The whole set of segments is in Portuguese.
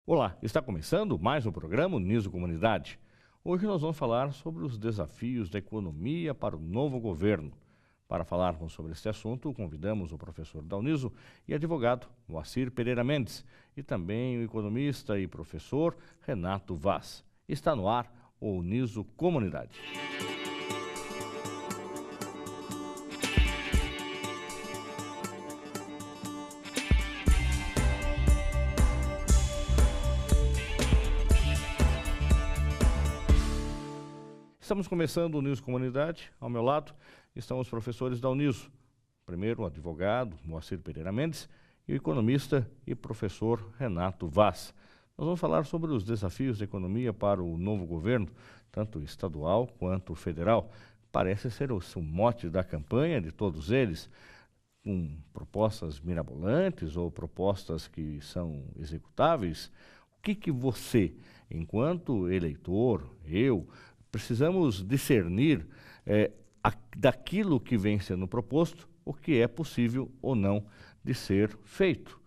Olá, está começando mais um programa Uniso Comunidade. Hoje nós vamos falar sobre os desafios da economia para o novo governo. Para falarmos sobre este assunto, convidamos o professor da Uniso e advogado Moacir Pereira Mendes e também o economista e professor Renato Vaz. Está no ar o Uniso Comunidade. Estamos começando o Uniso Comunidade. Ao meu lado estão os professores da Uniso. Primeiro, o advogado Moacir Pereira Mendes e o economista e professor Renato Vaz. Nós vamos falar sobre os desafios da economia para o novo governo, tanto estadual quanto federal. Parece ser o mote da campanha de todos eles, com propostas mirabolantes ou propostas que são executáveis. O que você, enquanto eleitor, precisamos discernir daquilo que vem sendo proposto, o que é possível ou não de ser feito.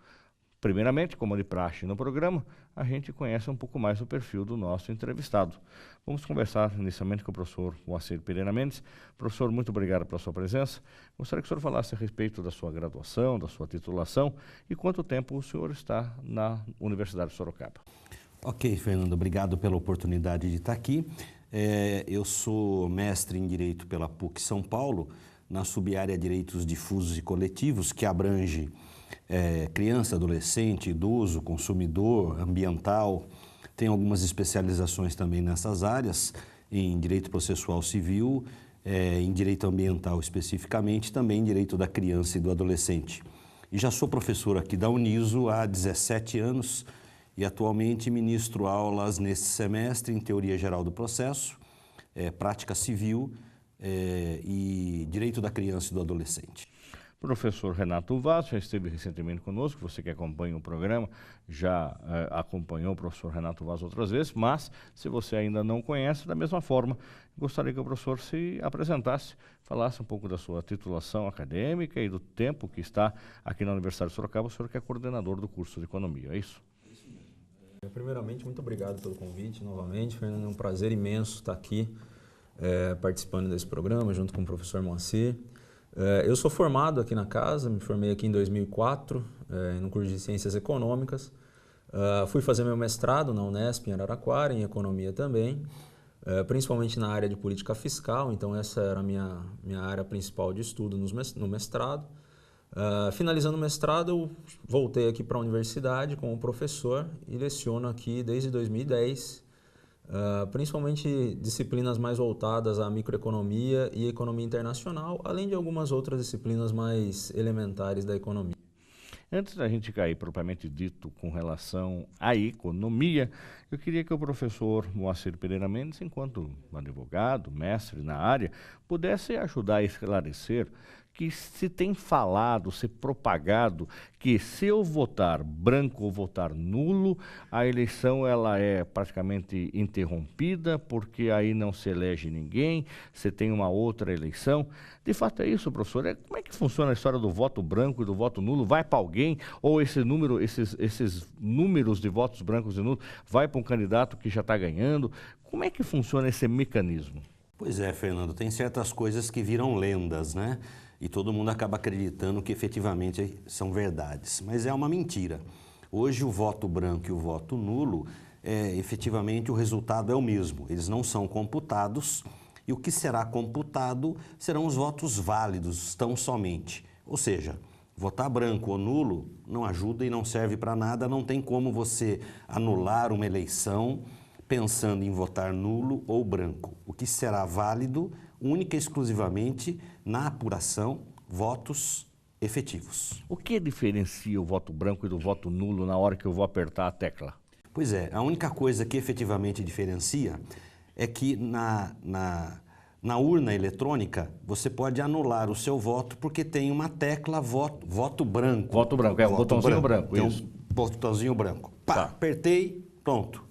Primeiramente, como de praxe no programa, a gente conhece um pouco mais o perfil do nosso entrevistado. Vamos conversar inicialmente com o professor Moacir Pereira Mendes. Professor, muito obrigado pela sua presença. Gostaria que o senhor falasse a respeito da sua graduação, da sua titulação e quanto tempo o senhor está na Universidade de Sorocaba. Ok, Fernando, obrigado pela oportunidade de estar aqui. Eu sou mestre em Direito pela PUC São Paulo, na sub-área Direitos Difusos e Coletivos, que abrange criança, adolescente, idoso, consumidor, ambiental. Tem algumas especializações também nessas áreas, em Direito Processual Civil, em Direito Ambiental especificamente, também em Direito da Criança e do Adolescente. E já sou professor aqui da Uniso há 17 anos, e atualmente ministro aulas nesse semestre em Teoria Geral do Processo, Prática Civil e Direito da Criança e do Adolescente. Professor Renato Vaz já esteve recentemente conosco, você que acompanha o programa já acompanhou o professor Renato Vaz outras vezes, mas se você ainda não conhece, da mesma forma, gostaria que o professor se apresentasse, falasse um pouco da sua titulação acadêmica e do tempo que está aqui na Universidade de Sorocaba, o senhor que é coordenador do curso de Economia, é isso? Primeiramente, muito obrigado pelo convite novamente, Fernando. É um prazer imenso estar aqui participando desse programa junto com o professor Moacir. Eu sou formado aqui na casa, me formei aqui em 2004 no curso de Ciências Econômicas. Fui fazer meu mestrado na Unesp em Araraquara, em Economia também, principalmente na área de Política Fiscal, então essa era a minha área principal de estudo no mestrado. Finalizando o mestrado, eu voltei aqui para a universidade como professor e leciono aqui desde 2010, principalmente disciplinas mais voltadas à microeconomia e economia internacional, além de algumas outras disciplinas mais elementares da economia. Antes da gente cair propriamente dito com relação à economia, eu queria que o professor Moacir Pereira Mendes, enquanto advogado, mestre na área, pudesse ajudar a esclarecer que se tem falado, se propagado que se eu votar branco ou votar nulo, a eleição ela é praticamente interrompida, porque aí não se elege ninguém, você tem uma outra eleição. De fato é isso, professor? Como é que funciona a história do voto branco e do voto nulo? Vai para alguém ou esses números de votos brancos e nulos vai para um candidato que já está ganhando? Como é que funciona esse mecanismo? Pois é, Fernando, tem certas coisas que viram lendas, né? E todo mundo acaba acreditando que efetivamente são verdades, mas é uma mentira. Hoje o voto branco e o voto nulo, efetivamente o resultado é o mesmo, eles não são computados e o que será computado serão os votos válidos tão somente. Ou seja, votar branco ou nulo não ajuda e não serve para nada, não tem como você anular uma eleição pensando em votar nulo ou branco. O que será válido única e exclusivamente na apuração, votos efetivos. O que diferencia o voto branco e do voto nulo na hora que eu vou apertar a tecla? Pois é, a única coisa que efetivamente diferencia é que na urna eletrônica você pode anular o seu voto porque tem uma tecla voto branco. Voto branco, um botãozinho branco. Tem um botãozinho branco. Pá, tá. Apertei, pronto.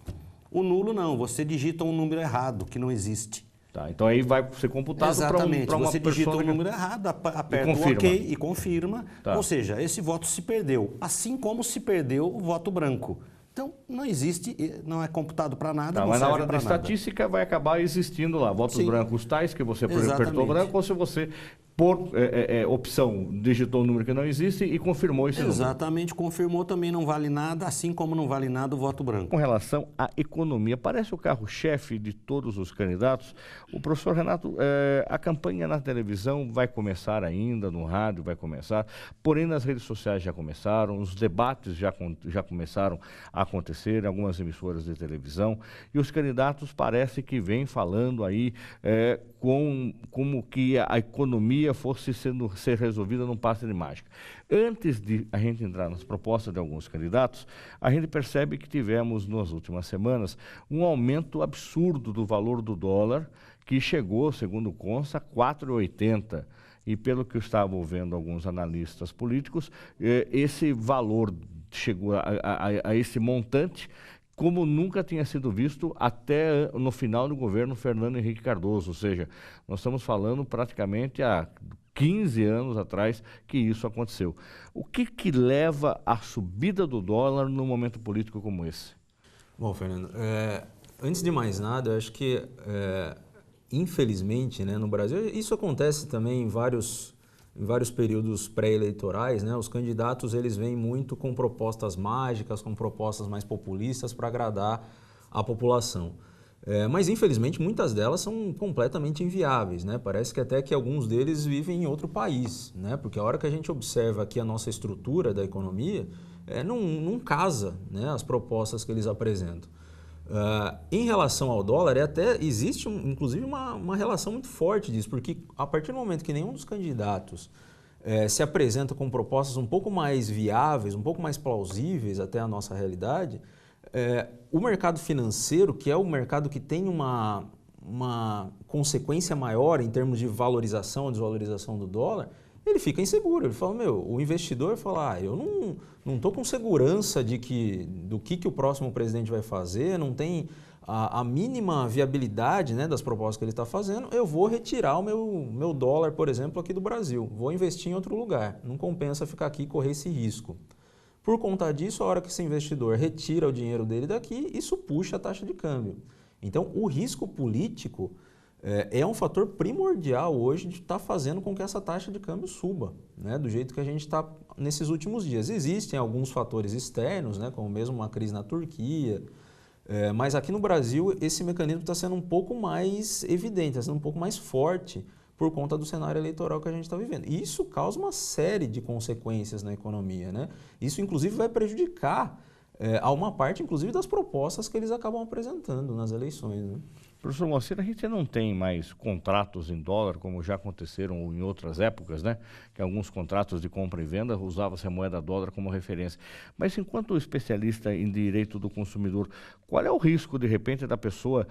O nulo não, você digita um número errado que não existe. Tá, então aí vai ser computado para uma pessoa. Você digita o número errado, aperta o OK e confirma. Tá. Ou seja, esse voto se perdeu, assim como se perdeu o voto branco. Então, não existe, não é computado para nada, Tá, não mas na serve hora da para nada. estatística vai acabar existindo lá, votos Sim. brancos tais, que você apertou Exatamente. branco, ou se você, por opção, digitou um número que não existe e confirmou esse número. Exatamente, confirmou, também não vale nada, assim como não vale nada o voto branco. Com relação à economia, parece o carro-chefe de todos os candidatos. O professor Renato, a campanha na televisão vai começar ainda, no rádio vai começar, porém nas redes sociais já começaram, os debates já começaram a acontecer em algumas emissoras de televisão, e os candidatos parece que vêm falando aí como que a economia fosse ser resolvida num passe de mágica. Antes de a gente entrar nas propostas de alguns candidatos, a gente percebe que tivemos nas últimas semanas um aumento absurdo do valor do dólar, que chegou, segundo consta, a 4,80. E pelo que eu estava ouvindo alguns analistas políticos, esse valor chegou a esse montante como nunca tinha sido visto até no final do governo Fernando Henrique Cardoso, ou seja, nós estamos falando praticamente há 15 anos atrás que isso aconteceu. O que leva à subida do dólar num momento político como esse? Bom, Fernando, antes de mais nada, eu acho que, infelizmente, né, no Brasil, isso acontece também em vários períodos pré-eleitorais, né? Os candidatos eles vêm muito com propostas mágicas, com propostas mais populistas para agradar a população. Mas, infelizmente, muitas delas são completamente inviáveis, né? Parece que até que alguns deles vivem em outro país, né? Porque a hora que a gente observa aqui a nossa estrutura da economia, não casa, né, as propostas que eles apresentam. Em relação ao dólar, existe inclusive uma relação muito forte disso, porque a partir do momento que nenhum dos candidatos se apresenta com propostas um pouco mais viáveis, um pouco mais plausíveis até a nossa realidade, o mercado financeiro, que é o mercado que tem uma consequência maior em termos de valorização ou desvalorização do dólar, ele fica inseguro. Ele fala, o investidor fala, eu não estou com segurança do que o próximo presidente vai fazer, não tem a mínima viabilidade, né, das propostas que ele está fazendo, eu vou retirar o meu dólar, por exemplo, aqui do Brasil, vou investir em outro lugar, não compensa ficar aqui e correr esse risco. Por conta disso, a hora que esse investidor retira o dinheiro dele daqui, isso puxa a taxa de câmbio. Então, o risco político é um fator primordial hoje de estar fazendo com que essa taxa de câmbio suba, né, do jeito que a gente está nesses últimos dias. Existem alguns fatores externos, né, como mesmo uma crise na Turquia, mas aqui no Brasil esse mecanismo está sendo um pouco mais evidente, está sendo um pouco mais forte por conta do cenário eleitoral que a gente está vivendo. E isso causa uma série de consequências na economia, né? Isso inclusive vai prejudicar a uma parte, inclusive, das propostas que eles acabam apresentando nas eleições, né? Professor Moacir, a gente não tem mais contratos em dólar, como já aconteceram em outras épocas, né? Que alguns contratos de compra e venda usavam-se a moeda dólar como referência. Mas enquanto especialista em direito do consumidor, qual é o risco, de repente, da pessoa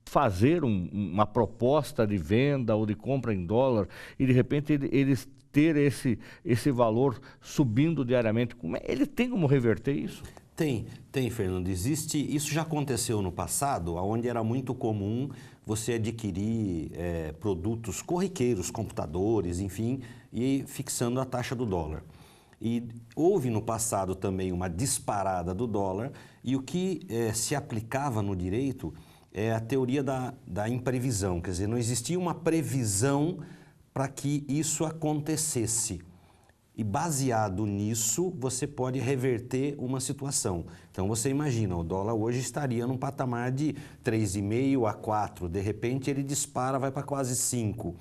fazer uma proposta de venda ou de compra em dólar e, de repente, eles ter esse valor subindo diariamente? Ele tem como reverter isso? Tem, Fernando. Isso já aconteceu no passado, onde era muito comum você adquirir produtos corriqueiros, computadores, enfim, e fixando a taxa do dólar. E houve no passado também uma disparada do dólar, e o que se aplicava no direito é a teoria da imprevisão, quer dizer, não existia uma previsão para que isso acontecesse. E baseado nisso, você pode reverter uma situação. Então você imagina, o dólar hoje estaria num patamar de 3,5 a 4, de repente ele dispara, vai para quase 5.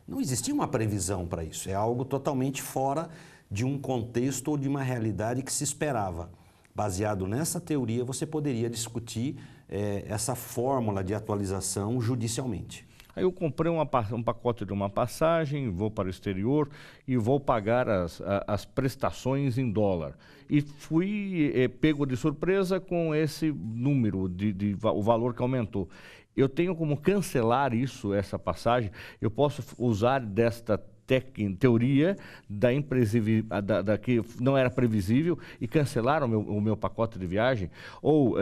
Não existia uma previsão para isso, é algo totalmente fora de um contexto ou de uma realidade que se esperava. Baseado nessa teoria, você poderia discutir essa fórmula de atualização judicialmente. Aí eu comprei um pacote de uma passagem, vou para o exterior e vou pagar as prestações em dólar. E fui pego de surpresa com esse número, o valor que aumentou. Eu tenho como cancelar essa passagem? Eu posso usar desta teoria da que não era previsível e cancelaram o meu pacote de viagem, ou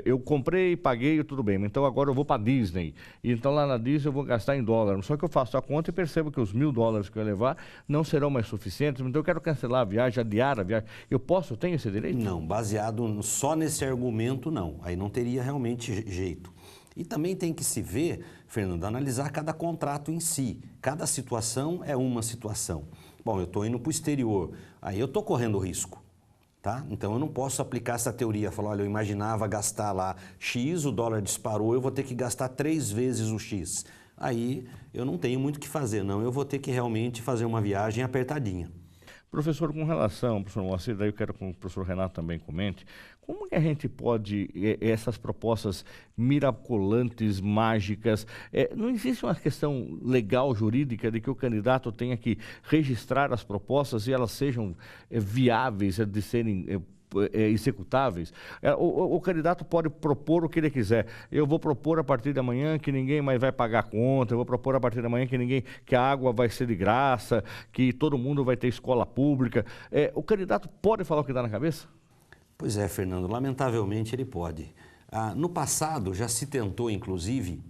eu comprei, paguei, tudo bem, então agora eu vou para Disney, e então lá na Disney eu vou gastar em dólar, só que eu faço a conta e percebo que os $1.000 que eu levar não serão mais suficientes, então eu quero cancelar a viagem, adiar a viagem. Eu tenho esse direito? Não, baseado só nesse argumento, não. Aí não teria realmente jeito. E também tem que se ver, Fernando, analisar cada contrato em si. Cada situação é uma situação. Bom, eu estou indo para o exterior, aí eu estou correndo risco. Tá? Então eu não posso aplicar essa teoria, falar, olha, eu imaginava gastar lá X, o dólar disparou, eu vou ter que gastar 3 vezes o X. Aí eu não tenho muito o que fazer, não. Eu vou ter que realmente fazer uma viagem apertadinha. Professor, com relação, professor Moacir, daí eu quero que o professor Renato também comente, como que a gente pode, essas propostas mirabolantes, mágicas, não existe uma questão legal, jurídica, de que o candidato tenha que registrar as propostas e elas sejam viáveis de serem executáveis? O candidato pode propor o que ele quiser. Eu vou propor a partir de amanhã que ninguém mais vai pagar conta, eu vou propor a partir de amanhã que a água vai ser de graça, que todo mundo vai ter escola pública. O candidato pode falar o que dá na cabeça? Pois é, Fernando, lamentavelmente ele pode. No passado já se tentou, inclusive,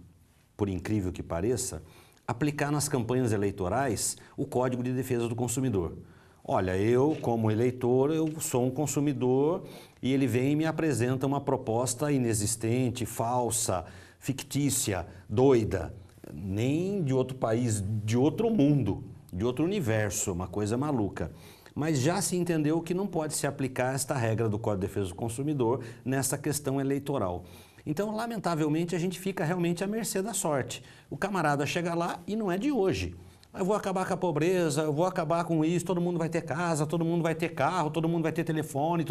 por incrível que pareça, aplicar nas campanhas eleitorais o Código de Defesa do Consumidor. Olha, eu como eleitor, eu sou um consumidor e ele vem e me apresenta uma proposta inexistente, falsa, fictícia, doida, nem de outro país, de outro mundo, de outro universo, uma coisa maluca. Mas já se entendeu que não pode se aplicar esta regra do Código de Defesa do Consumidor nessa questão eleitoral. Então, lamentavelmente, a gente fica realmente à mercê da sorte. O camarada chega lá e não é de hoje. Eu vou acabar com a pobreza, eu vou acabar com isso, todo mundo vai ter casa, todo mundo vai ter carro, todo mundo vai ter telefone.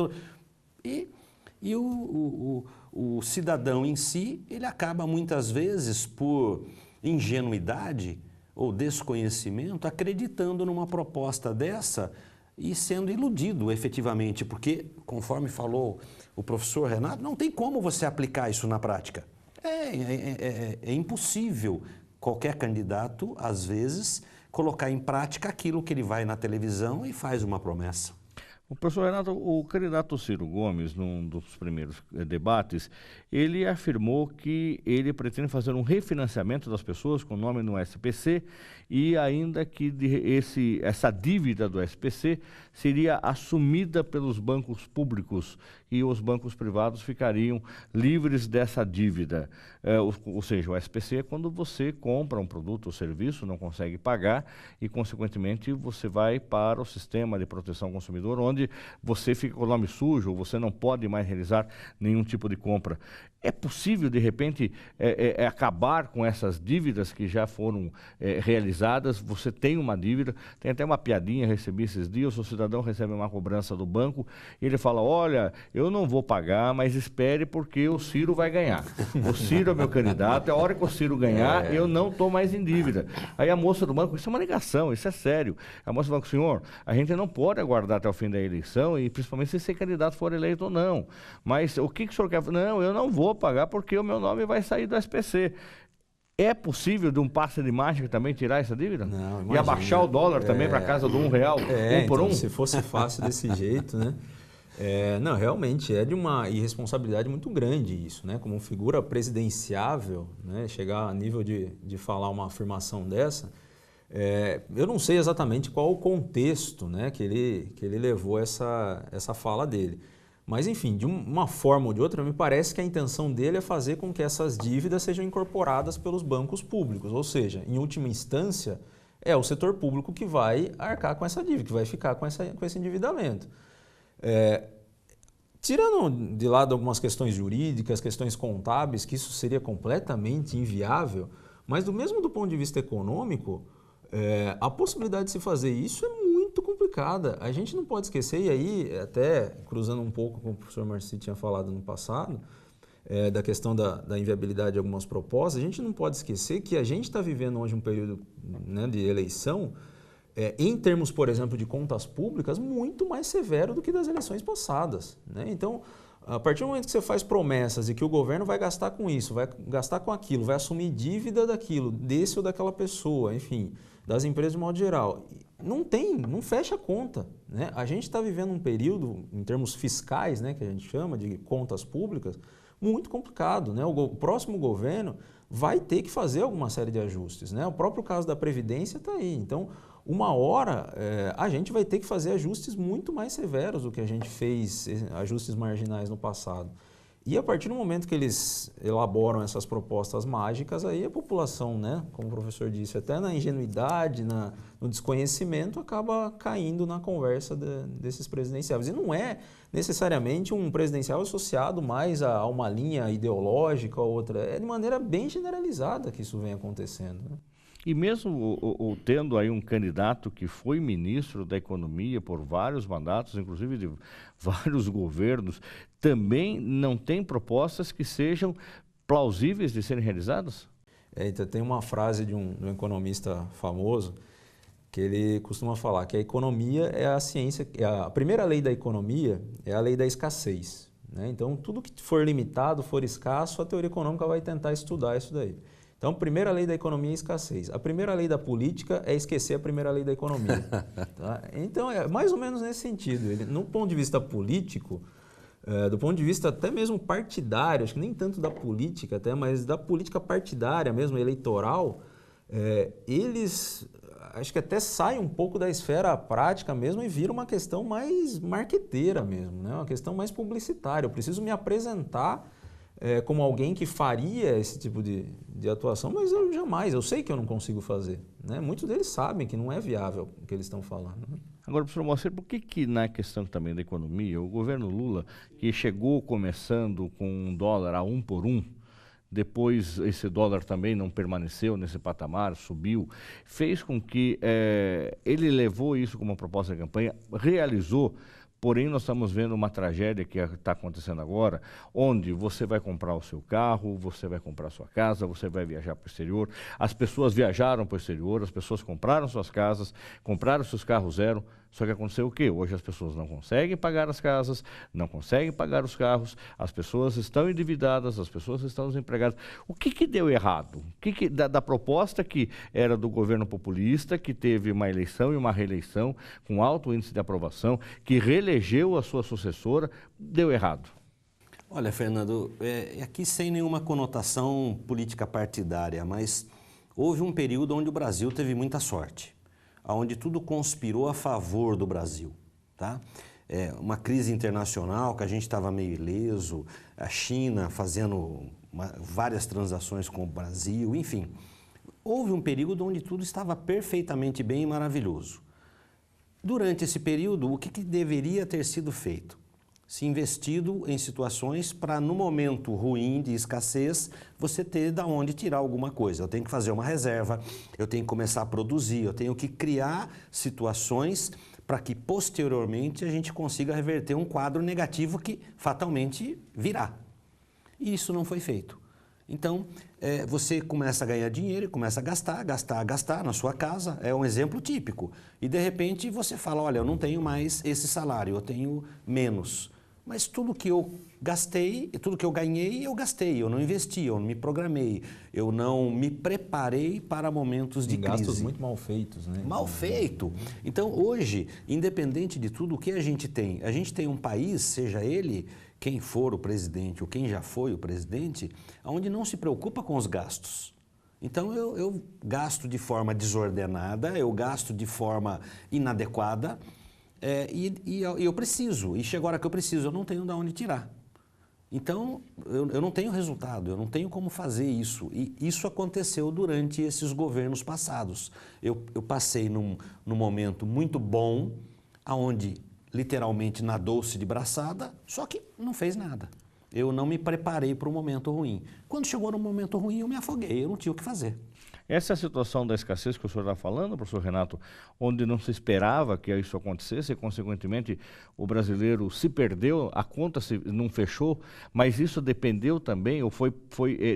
E o cidadão em si, ele acaba muitas vezes por ingenuidade ou desconhecimento, acreditando numa proposta dessa e sendo iludido efetivamente, porque, conforme falou o professor Renato, não tem como você aplicar isso na prática. É impossível qualquer candidato, às vezes, colocar em prática aquilo que ele vai na televisão e faz uma promessa. O professor Renato, o candidato Ciro Gomes, num dos primeiros debates, ele afirmou que ele pretende fazer um refinanciamento das pessoas com nome no SPC e ainda que essa dívida do SPC seria assumida pelos bancos públicos e os bancos privados ficariam livres dessa dívida. Ou seja, o SPC é quando você compra um produto ou serviço, não consegue pagar e, consequentemente, você vai para o sistema de proteção ao consumidor, onde você fica com o nome sujo, você não pode mais realizar nenhum tipo de compra. É possível, de repente, acabar com essas dívidas que já foram realizadas? Você tem uma dívida, tem até uma piadinha, recebi esses dias, o cidadão recebe uma cobrança do banco e ele fala, olha, eu não vou pagar, mas espere porque o Ciro vai ganhar. O Ciro é meu candidato, a hora que o Ciro ganhar, eu não estou mais em dívida. Aí a moça do banco, isso é uma negação, isso é sério. A moça do banco, senhor, a gente não pode aguardar até o fim da eleição e principalmente se esse candidato for eleito ou não. Mas o que o senhor quer? Não, eu não vou pagar porque o meu nome vai sair do SPC. É possível de um passe de mágica também tirar essa dívida? Não, imagina. E abaixar o dólar também para casa do R$1, por então, um? Se fosse fácil desse jeito, né? Não, realmente é de uma irresponsabilidade muito grande isso, né? Como figura presidenciável, né? Chegar a nível de falar uma afirmação dessa, eu não sei exatamente qual o contexto, né, que ele levou essa fala dele. Mas, enfim, de uma forma ou de outra, me parece que a intenção dele é fazer com que essas dívidas sejam incorporadas pelos bancos públicos. Ou seja, em última instância, é o setor público que vai arcar com essa dívida, que vai ficar com esse endividamento. Tirando de lado algumas questões jurídicas, questões contábeis, que isso seria completamente inviável, mas do ponto de vista econômico, a possibilidade de se fazer isso é muito complicada. A gente não pode esquecer, e aí, até cruzando um pouco com o professor Marci tinha falado no passado, da questão da inviabilidade de algumas propostas, a gente não pode esquecer que a gente está vivendo hoje um período, né, de eleição, em termos, por exemplo, de contas públicas, muito mais severo do que das eleições passadas, né? Então, A partir do momento que você faz promessas e que o governo vai gastar com isso, vai gastar com aquilo, vai assumir dívida daquilo, desse ou daquela pessoa, enfim, das empresas de modo geral, não fecha a conta, né? A gente está vivendo um período, em termos fiscais, né, que a gente chama de contas públicas, muito complicado, né? O próximo governo vai ter que fazer alguma série de ajustes, né? O próprio caso da Previdência está aí. Então, uma hora a gente vai ter que fazer ajustes muito mais severos do que a gente fez, ajustes marginais no passado. E a partir do momento que eles elaboram essas propostas mágicas, aí a população, né, como o professor disse, até na ingenuidade, no desconhecimento, acaba caindo na conversa desses presidenciáveis. E não é necessariamente um presidencial associado mais a uma linha ideológica ou outra, é de maneira bem generalizada que isso vem acontecendo, né? E mesmo tendo aí um candidato que foi ministro da Economia por vários mandatos, inclusive de vários governos, também não tem propostas que sejam plausíveis de serem realizadas? Então, tem uma frase de um economista famoso que ele costuma falar que a economia é a ciência, a primeira lei da economia é a lei da escassez, né? Então, tudo que for limitado, for escasso, a teoria econômica vai tentar estudar isso daí. Então, a primeira lei da economia é escassez. A primeira lei da política é esquecer a primeira lei da economia. Tá? Então, é mais ou menos nesse sentido. No ponto de vista político, do ponto de vista até mesmo partidário, acho que nem tanto da política até, mas da política partidária mesmo, eleitoral, eles acho que até saem um pouco da esfera prática mesmo e viram uma questão mais marqueteira mesmo, né? Uma questão mais publicitária. Eu preciso me apresentar como alguém que faria esse tipo de atuação, mas eu sei que eu não consigo fazer, né? Muitos deles sabem que não é viável o que eles estão falando, né? Agora, professor Moacir, por que na questão também da economia, o governo Lula, que chegou começando com um dólar a 1 por 1, depois esse dólar também não permaneceu nesse patamar, subiu, fez com que ele levou isso como uma proposta de campanha, realizou. Porém, nós estamos vendo uma tragédia que está acontecendo agora, onde você vai comprar o seu carro, você vai comprar a sua casa, você vai viajar para o exterior. As pessoas viajaram para o exterior, as pessoas compraram suas casas, compraram seus carros zero. Só que aconteceu o quê? Hoje as pessoas não conseguem pagar as casas, não conseguem pagar os carros, as pessoas estão endividadas, as pessoas estão desempregadas. O que deu errado? Da proposta que era do governo populista, que teve uma eleição e uma reeleição com alto índice de aprovação, que reelegeu a sua sucessora, deu errado? Olha, Fernando, aqui sem nenhuma conotação política partidária, mas houve um período onde o Brasil teve muita sorte, onde tudo conspirou a favor do Brasil, tá? Uma crise internacional que a gente estava meio ileso, a China fazendo várias transações com o Brasil, enfim. Houve um período onde tudo estava perfeitamente bem e maravilhoso. Durante esse período, o que deveria ter sido feito? Se investido em situações para, no momento ruim de escassez, você ter de onde tirar alguma coisa. Eu tenho que fazer uma reserva, eu tenho que começar a produzir, eu tenho que criar situações para que, posteriormente, a gente consiga reverter um quadro negativo que fatalmente virá. E isso não foi feito. Então, você começa a ganhar dinheiro e começa a gastar na sua casa, é um exemplo típico. E, de repente, você fala, olha, eu não tenho mais esse salário, eu tenho menos. Mas tudo que eu gastei, tudo que eu ganhei, eu gastei. Eu não investi, eu não me programei, eu não me preparei para momentos de crise. Gastos muito mal feitos, né? Mal feito. Então, hoje, independente de tudo, o que a gente tem? A gente tem um país, seja ele quem for o presidente ou quem já foi o presidente, onde não se preocupa com os gastos. Então, eu gasto de forma desordenada, eu gasto de forma inadequada, e eu preciso, e chega a hora que eu preciso, eu não tenho de onde tirar. Então, eu não tenho resultado, eu não tenho como fazer isso. E isso aconteceu durante esses governos passados. Eu passei num momento muito bom, onde literalmente nadou-se de braçada, só que não fez nada. Eu não me preparei para um momento ruim. Quando chegou no momento ruim, eu me afoguei, eu não tinha o que fazer. Essa é a situação da escassez que o senhor está falando, professor Renato, onde não se esperava que isso acontecesse e, consequentemente, o brasileiro se perdeu, a conta não fechou, mas isso dependeu também, ou foi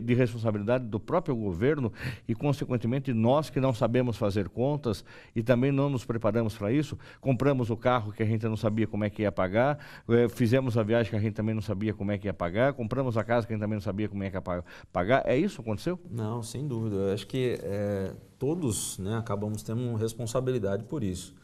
de responsabilidade do próprio governo e, consequentemente, nós que não sabemos fazer contas e também não nos preparamos para isso, compramos o carro que a gente não sabia como é que ia pagar, fizemos a viagem que a gente também não sabia como é que ia pagar, compramos a casa que a gente também não sabia como é que ia pagar. É isso que aconteceu? Não, sem dúvida. Eu acho que todos, né, acabamos tendo responsabilidade por isso.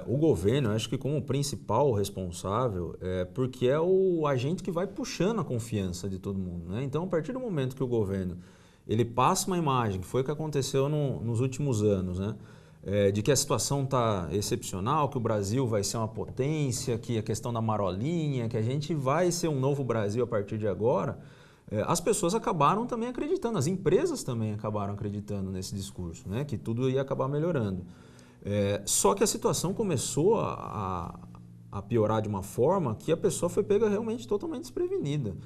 O governo, eu acho que como principal responsável, porque é o agente que vai puxando a confiança de todo mundo, né? Então, a partir do momento que o governo ele passa uma imagem, que foi o que aconteceu nos últimos anos, né? De que a situação está excepcional, que o Brasil vai ser uma potência, que a questão da marolinha, que a gente vai ser um novo Brasil a partir de agora, as pessoas acabaram também acreditando, as empresas também acabaram acreditando nesse discurso, né? Que tudo ia acabar melhorando. Só que a situação começou a piorar de uma forma que a pessoa foi pega realmente totalmente desprevenida.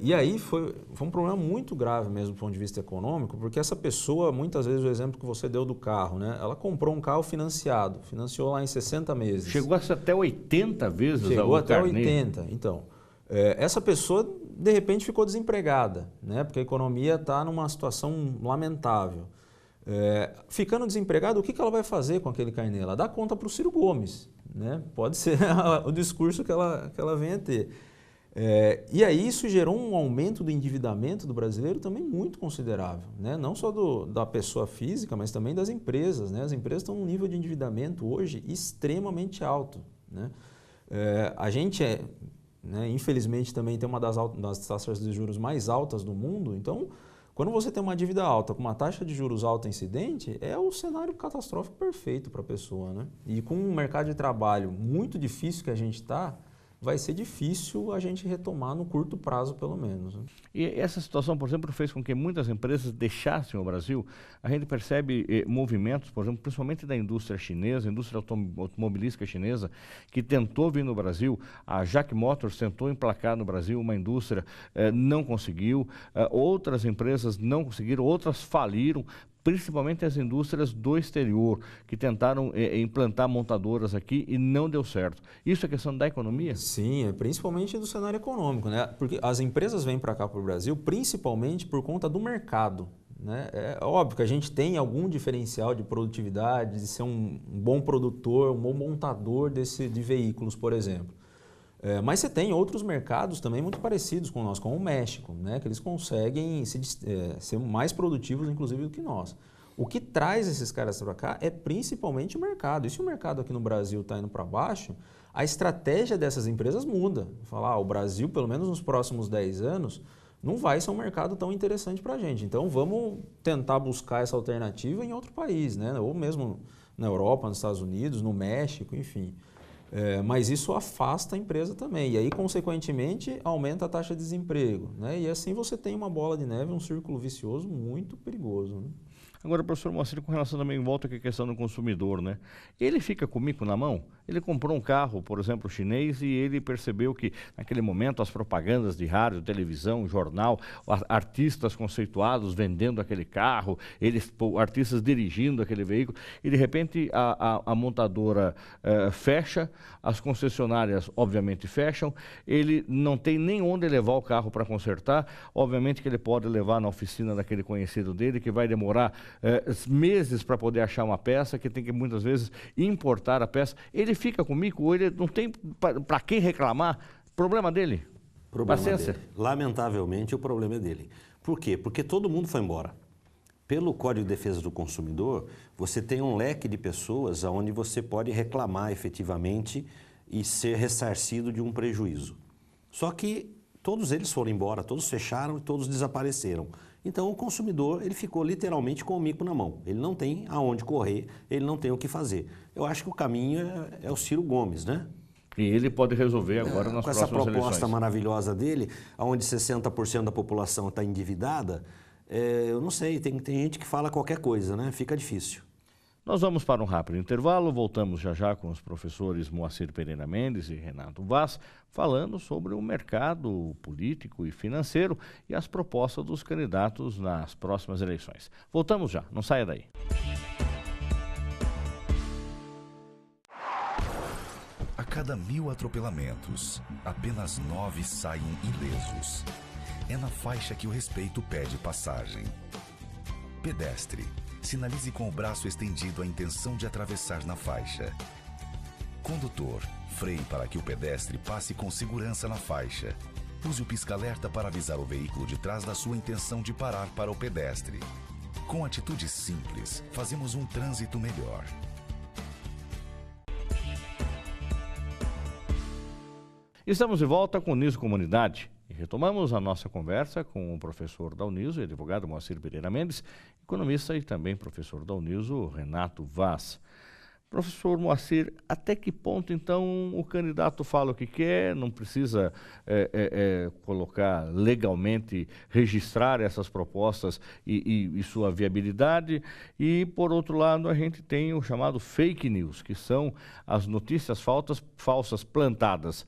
E aí foi um problema muito grave mesmo do ponto de vista econômico, porque essa pessoa, muitas vezes, o exemplo que você deu do carro, né? Ela comprou um carro financiou lá em 60 meses. Chegou até 80 vezes Chegou até carnê. 80. Então, essa pessoa, de repente, ficou desempregada, né? Porque a economia está numa situação lamentável. Ficando desempregada, o que ela vai fazer com aquele carnê? Ela dá conta para o Ciro Gomes, né? Pode ser o discurso que ela venha a ter. E aí isso gerou um aumento do endividamento do brasileiro também muito considerável, né? Não só da pessoa física, mas também das empresas, né? As empresas estão num nível de endividamento hoje extremamente alto, né? A gente, né, infelizmente, também tem uma das taxas de juros mais altas do mundo, então, quando você tem uma dívida alta com uma taxa de juros alta incidente, é o cenário catastrófico perfeito para a pessoa, né? E com um mercado de trabalho muito difícil que a gente está, vai ser difícil a gente retomar no curto prazo, pelo menos. Né? E essa situação, por exemplo, fez com que muitas empresas deixassem o Brasil. A gente percebe movimentos, por exemplo, principalmente da indústria chinesa, indústria automobilística chinesa, que tentou vir no Brasil. A Jack Motors tentou emplacar no Brasil uma indústria, não conseguiu. Outras empresas não conseguiram, outras faliram, principalmente as indústrias do exterior, que tentaram implantar montadoras aqui e não deu certo. Isso é questão da economia? Sim, principalmente do cenário econômico, né? Porque as empresas vêm para cá, para o Brasil, principalmente por conta do mercado. Né? É óbvio que a gente tem algum diferencial de produtividade, de ser um bom produtor, um bom montador de veículos, por exemplo. Mas você tem outros mercados também muito parecidos com nós, como o México, né? Que eles conseguem ser mais produtivos, inclusive, do que nós. O que traz esses caras para cá é principalmente o mercado. E se o mercado aqui no Brasil está indo para baixo, a estratégia dessas empresas muda. Falar, o Brasil, pelo menos nos próximos 10 anos, não vai ser um mercado tão interessante para a gente. Então, vamos tentar buscar essa alternativa em outro país, né? Ou mesmo na Europa, nos Estados Unidos, no México, enfim. Mas isso afasta a empresa também. E aí, consequentemente, aumenta a taxa de desemprego. Né? E assim você tem uma bola de neve, um círculo vicioso muito perigoso. Né? Agora, professor Moacir, com relação também, volta aqui à questão do consumidor, né? Ele fica com o mico na mão? Ele comprou um carro, por exemplo, chinês, e ele percebeu que, naquele momento, as propagandas de rádio, televisão, jornal, artistas conceituados vendendo aquele carro, artistas dirigindo aquele veículo, e, de repente, a montadora fecha, as concessionárias, obviamente, fecham, ele não tem nem onde levar o carro para consertar, obviamente que ele pode levar na oficina daquele conhecido dele, que vai demorar meses para poder achar uma peça, que tem que muitas vezes importar a peça. Ele fica comigo, ou ele não tem para quem reclamar. Problema dele. Paciência. Dele. Lamentavelmente, o problema é dele. Por quê? Porque todo mundo foi embora. Pelo Código de Defesa do Consumidor, você tem um leque de pessoas onde você pode reclamar efetivamente e ser ressarcido de um prejuízo. Só que todos eles foram embora, todos fecharam e todos desapareceram. Então, o consumidor, ele ficou literalmente com o mico na mão. Ele não tem aonde correr, ele não tem o que fazer. Eu acho que o caminho é o Ciro Gomes, né? E ele pode resolver agora nas próximas eleições. Com essa proposta maravilhosa dele, onde 60% da população está endividada, eu não sei, tem gente que fala qualquer coisa, né? Fica difícil. Nós vamos para um rápido intervalo, voltamos já já com os professores Moacir Pereira Mendes e Renato Vaz, falando sobre o mercado político e financeiro e as propostas dos candidatos nas próximas eleições. Voltamos já, não saia daí. A cada 1000 atropelamentos, apenas 9 saem ilesos. É na faixa que o respeito pede passagem. Pedestre. Sinalize com o braço estendido a intenção de atravessar na faixa. Condutor. Freie para que o pedestre passe com segurança na faixa. Use o pisca-alerta para avisar o veículo de trás da sua intenção de parar para o pedestre. Com atitudes simples, fazemos um trânsito melhor. Estamos de volta com o Uniso Comunidade e retomamos a nossa conversa com o professor da Uniso e advogado Moacir Pereira Mendes, economista e também professor da Uniso, Renato Vaz. Professor Moacir, até que ponto, então, o candidato fala o que quer, não precisa colocar legalmente, registrar essas propostas e sua viabilidade? E, por outro lado, a gente tem o chamado fake news, que são as notícias falsas plantadas,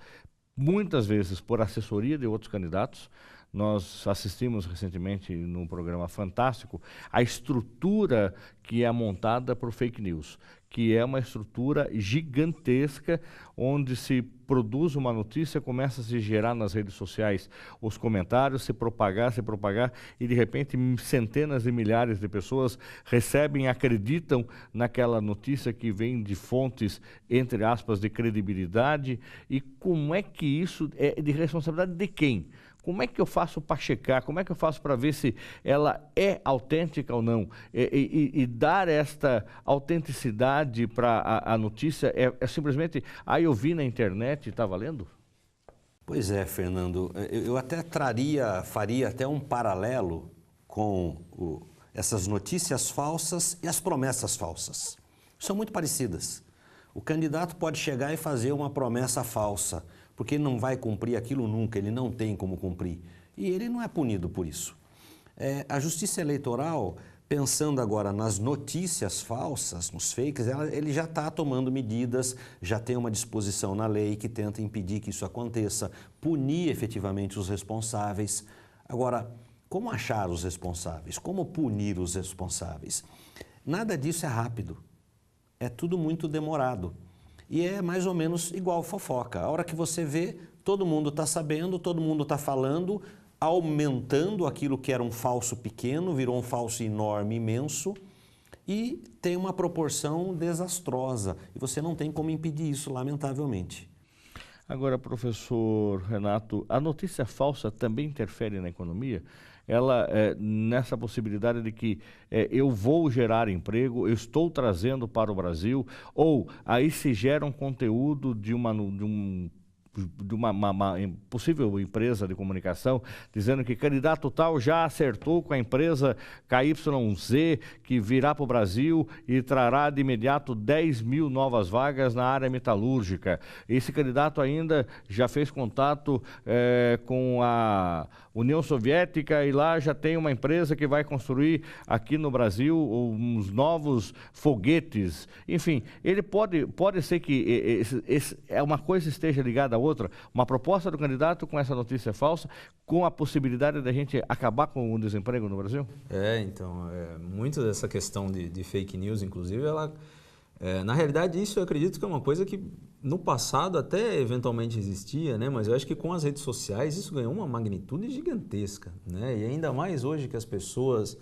muitas vezes por assessoria de outros candidatos. Nós assistimos recentemente num programa fantástico a estrutura que é montada por fake news, que é uma estrutura gigantesca, onde se produz uma notícia, começa a se gerar nas redes sociais os comentários, se propagar, e de repente centenas de milhares de pessoas recebem e acreditam naquela notícia que vem de fontes, entre aspas, de credibilidade. E como é que isso é de responsabilidade de quem? Como é que eu faço para checar? Como é que eu faço para ver se ela é autêntica ou não? E dar esta autenticidade para a notícia é simplesmente, eu vi na internet e está valendo? Pois é, Fernando. Eu até faria até um paralelo com essas notícias falsas e as promessas falsas. São muito parecidas. O candidato pode chegar e fazer uma promessa falsa, porque ele não vai cumprir aquilo nunca, ele não tem como cumprir. E ele não é punido por isso. A Justiça Eleitoral, pensando agora nas notícias falsas, nos fakes, ele já está tomando medidas, já tem uma disposição na lei que tenta impedir que isso aconteça, punir efetivamente os responsáveis. Agora, como achar os responsáveis? Como punir os responsáveis? Nada disso é rápido. É tudo muito demorado. E é mais ou menos igual fofoca. A hora que você vê, todo mundo está sabendo, todo mundo está falando, aumentando aquilo que era um falso pequeno, virou um falso enorme, imenso, e tem uma proporção desastrosa. E você não tem como impedir isso, lamentavelmente. Agora, professor Renato, a notícia falsa também interfere na economia? Ela, nessa possibilidade de que eu vou gerar emprego, eu estou trazendo para o Brasil, ou aí se gera um conteúdo de uma possível empresa de comunicação, dizendo que candidato tal já acertou com a empresa KYZ, que virá para o Brasil e trará de imediato 10 mil novas vagas na área metalúrgica. Esse candidato ainda já fez contato com a União Soviética e lá já tem uma empresa que vai construir aqui no Brasil uns novos foguetes. Enfim, ele pode ser que uma coisa esteja ligada à outra, uma proposta do candidato com essa notícia falsa, com a possibilidade da gente acabar com o desemprego no Brasil? Então, muito dessa questão de fake news, inclusive, na realidade, isso eu acredito que é uma coisa que no passado até eventualmente existia, né? Mas eu acho que com as redes sociais isso ganhou uma magnitude gigantesca, né? E ainda mais hoje que as pessoas,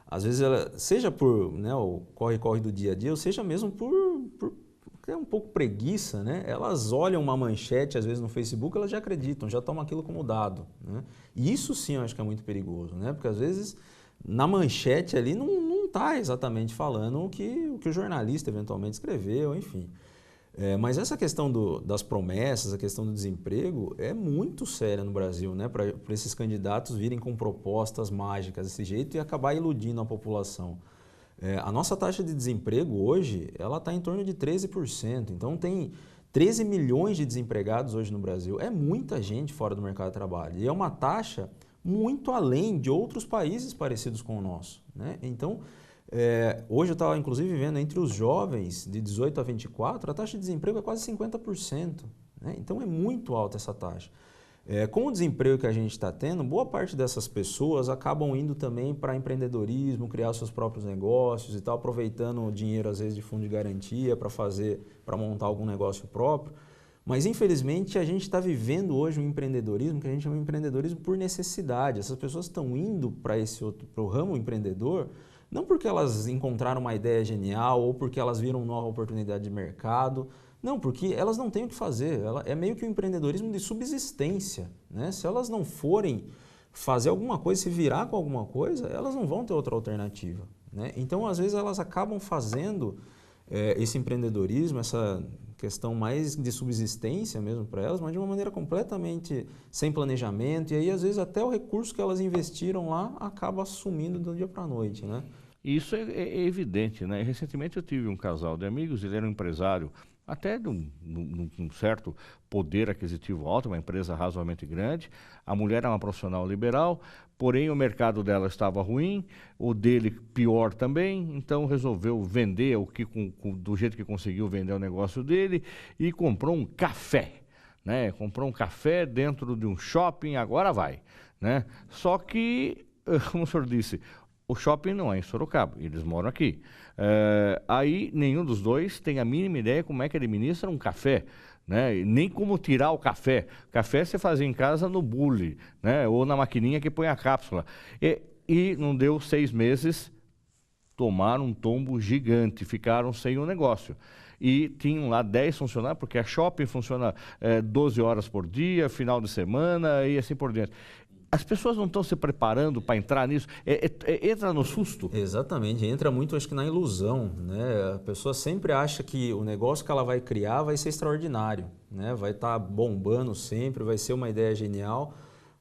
às vezes, seja por o corre-corre do dia a dia, ou seja mesmo por um pouco preguiça, né? Elas olham uma manchete, às vezes no Facebook, elas já acreditam, já tomam aquilo como dado, né? E isso sim eu acho que é muito perigoso, né? Porque às vezes na manchete ali não está exatamente falando o que o jornalista eventualmente escreveu, enfim. Mas essa questão das promessas, a questão do desemprego é muito séria no Brasil, né? Para esses candidatos virem com propostas mágicas desse jeito e acabar iludindo a população. A nossa taxa de desemprego hoje, ela está em torno de 13%, então tem 13 milhões de desempregados hoje no Brasil. É muita gente fora do mercado de trabalho e é uma taxa muito além de outros países parecidos com o nosso, né? Então, Hoje eu estava, inclusive, vendo entre os jovens de 18 a 24, a taxa de desemprego é quase 50%. Né? Então, é muito alta essa taxa. Com o desemprego que a gente está tendo, boa parte dessas pessoas acabam indo também para empreendedorismo, criar seus próprios negócios e tal, aproveitando o dinheiro, às vezes, de fundo de garantia para montar algum negócio próprio. Mas, infelizmente, a gente está vivendo hoje um empreendedorismo que a gente chama de empreendedorismo por necessidade. Essas pessoas estão indo para o ramo empreendedor não porque elas encontraram uma ideia genial ou porque elas viram nova oportunidade de mercado. Não, porque elas não têm o que fazer. É meio que um empreendedorismo de subsistência. Né? Se elas não forem fazer alguma coisa, se virar com alguma coisa, elas não vão ter outra alternativa. Né? Então, às vezes, elas acabam fazendo esse empreendedorismo, essa questão mais de subsistência mesmo para elas, mas de uma maneira completamente sem planejamento. E aí, às vezes, até o recurso que elas investiram lá acaba sumindo do dia para a noite. Né? Isso é evidente, né? Recentemente eu tive um casal de amigos, ele era um empresário até de um certo poder aquisitivo alto, uma empresa razoavelmente grande. A mulher era uma profissional liberal, porém o mercado dela estava ruim, o dele pior também, então resolveu vender do jeito que conseguiu vender o negócio dele e comprou um café. Né? Comprou um café dentro de um shopping, agora vai. Né? Só que, como o senhor disse, o shopping não é em Sorocaba, eles moram aqui. Aí nenhum dos dois tem a mínima ideia como é que administra um café, né? Nem como tirar o café. Café você fazia em casa no bule, né? Ou na maquininha que põe a cápsula. E não deu 6 meses, tomaram um tombo gigante, ficaram sem o negócio. E tinham lá 10 funcionários, porque a shopping funciona 12 horas por dia, final de semana e assim por diante. As pessoas não estão se preparando para entrar nisso? Entra no susto? Exatamente, entra muito, acho que na ilusão. Né? A pessoa sempre acha que o negócio que ela vai criar vai ser extraordinário, né? Vai estar bombando sempre, vai ser uma ideia genial.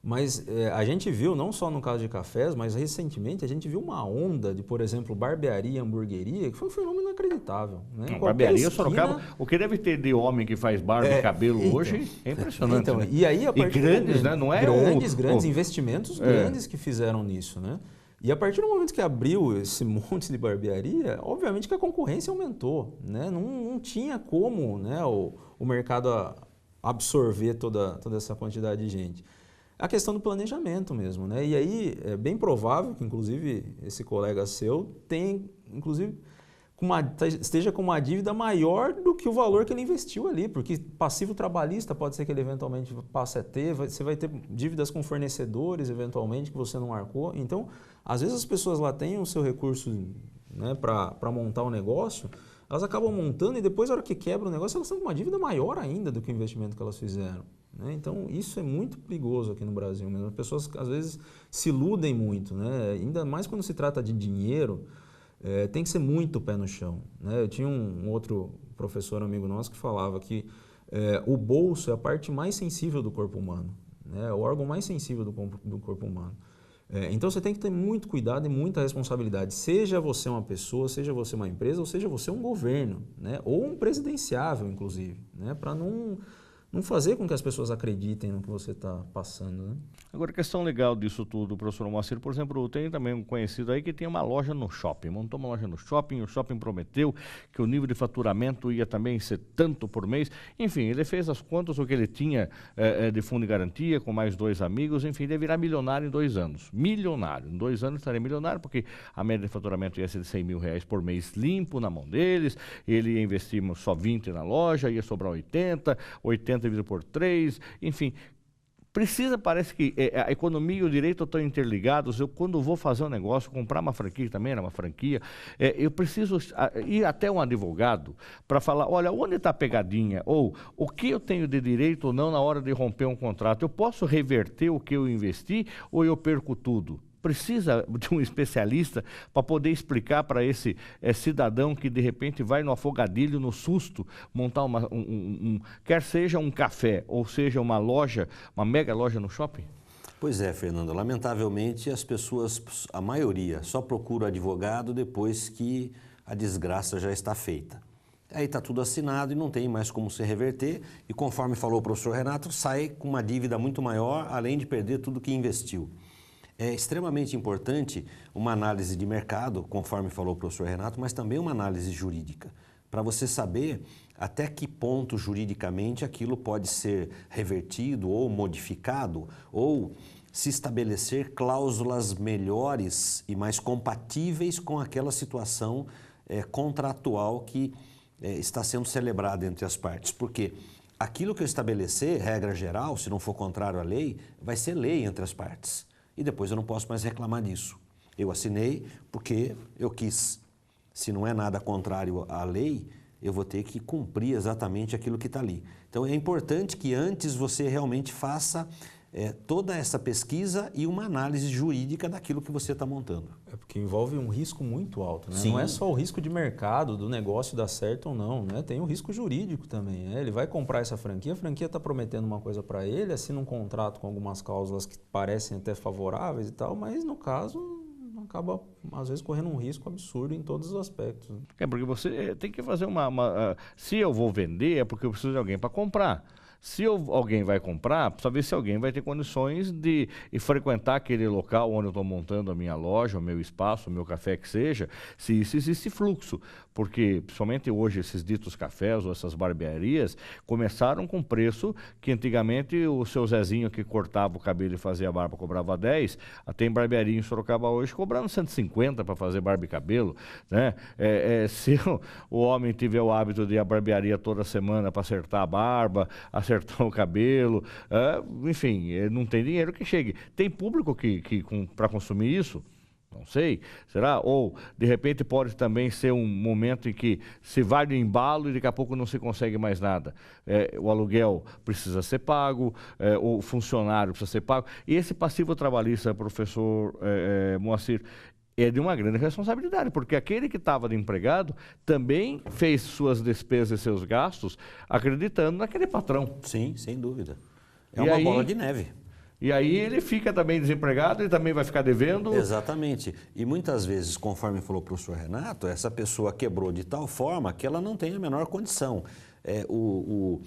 Mas a gente viu, não só no caso de cafés, mas recentemente a gente viu uma onda de, por exemplo, barbearia, hamburgueria, que foi um fenômeno inacreditável. Né? Barbearia, Sorocaba, o que deve ter de homem que faz barba e cabelo hoje é impressionante. Então, né? E aí, a partir grandes, né? Não é grandes investimentos grandes que fizeram nisso, né? E a partir do momento que abriu esse monte de barbearia, obviamente que a concorrência aumentou, né? Não tinha como, né, o mercado absorver toda essa quantidade de gente. A questão do planejamento mesmo, né? E aí é bem provável que, inclusive, esse colega seu esteja com uma dívida maior do que o valor que ele investiu ali, porque passivo trabalhista pode ser que ele eventualmente passe a ter, você vai ter dívidas com fornecedores, eventualmente, que você não arcou. Então, às vezes as pessoas lá têm o seu recurso, né, para montar um negócio, elas acabam montando e depois, na hora que quebra o negócio, elas estão com uma dívida maior ainda do que o investimento que elas fizeram. Né? Então, isso é muito perigoso aqui no Brasil mesmo. As pessoas, às vezes, se iludem muito, né? Ainda mais quando se trata de dinheiro, tem que ser muito pé no chão. Né? Eu tinha um outro professor amigo nosso que falava que o bolso é a parte mais sensível do corpo humano, né? O órgão mais sensível do corpo humano. Então, você tem que ter muito cuidado e muita responsabilidade. Seja você uma pessoa, seja você uma empresa, ou seja você um governo, né? Ou um presidenciável, inclusive, né? Para não fazer com que as pessoas acreditem no que você está passando. Né? Agora, questão legal disso tudo, professor Moacir, por exemplo, tem também um conhecido aí que tem uma loja no shopping, montou uma loja no shopping, o shopping prometeu que o nível de faturamento ia também ser tanto por mês, enfim, ele fez as contas, o que ele tinha de fundo de garantia, com mais 2 amigos, enfim, ele ia virar milionário em 2 anos. Milionário, em 2 anos estaria milionário, porque a média de faturamento ia ser de R$100 mil por mês limpo na mão deles, ele ia investir só 20 na loja, ia sobrar 80 dividido por 3, enfim, parece que a economia e o direito estão interligados. Eu, quando vou fazer um negócio, comprar uma franquia, também era uma franquia, eu preciso ir até um advogado para falar, olha, onde está a pegadinha? Ou o que eu tenho de direito ou não na hora de romper um contrato? Eu posso reverter o que eu investi ou eu perco tudo? Precisa de um especialista para poder explicar para esse cidadão que de repente vai no afogadilho, no susto, montar quer seja um café ou seja uma loja, uma mega loja no shopping? Pois é, Fernando. Lamentavelmente as pessoas, a maioria, só procura advogado depois que a desgraça já está feita. Aí está tudo assinado e não tem mais como se reverter e, conforme falou o professor Renato, sai com uma dívida muito maior, além de perder tudo que investiu. É extremamente importante uma análise de mercado, conforme falou o professor Renato, mas também uma análise jurídica, para você saber até que ponto juridicamente aquilo pode ser revertido ou modificado, ou se estabelecer cláusulas melhores e mais compatíveis com aquela situação contratual que está sendo celebrada entre as partes. Porque aquilo que eu estabelecer, regra geral, se não for contrário à lei, vai ser lei entre as partes. E depois eu não posso mais reclamar disso. Eu assinei porque eu quis. Se não é nada contrário à lei, eu vou ter que cumprir exatamente aquilo que está ali. Então é importante que antes você realmente faça toda essa pesquisa e uma análise jurídica daquilo que você está montando. É porque envolve um risco muito alto, né? Sim. Não é só o risco de mercado, do negócio dar certo ou não, né? Tem o risco jurídico também, né? Ele vai comprar essa franquia, a franquia está prometendo uma coisa para ele, assina um contrato com algumas cláusulas que parecem até favoráveis e tal, mas no caso acaba, às vezes, correndo um risco absurdo em todos os aspectos. Porque você tem que fazer se eu vou vender, é porque eu preciso de alguém para comprar. Se alguém vai comprar, precisa ver se alguém vai ter condições de frequentar aquele local onde eu estou montando a minha loja, o meu espaço, o meu café que seja, se existe fluxo. Porque, principalmente hoje, esses ditos cafés ou essas barbearias começaram com preço que antigamente o seu Zezinho que cortava o cabelo e fazia a barba cobrava 10, tem barbearia em Sorocaba hoje cobrando 150 para fazer barba e cabelo, né? Se o homem tiver o hábito de ir à barbearia toda semana para acertar a barba, acertar o cabelo, enfim, não tem dinheiro que chegue. Tem público para consumir isso? Não sei, será? Ou, de repente, pode também ser um momento em que se vai no embalo e daqui a pouco não se consegue mais nada. O aluguel precisa ser pago, o funcionário precisa ser pago. E esse passivo trabalhista, professor Moacir, é de uma grande responsabilidade, porque aquele que estava de empregado também fez suas despesas e seus gastos acreditando naquele patrão. Sim, sem dúvida. É uma bola de neve. E aí ele fica também desempregado e também vai ficar devendo. Exatamente. E muitas vezes, conforme falou o professor Renato, essa pessoa quebrou de tal forma que ela não tem a menor condição. O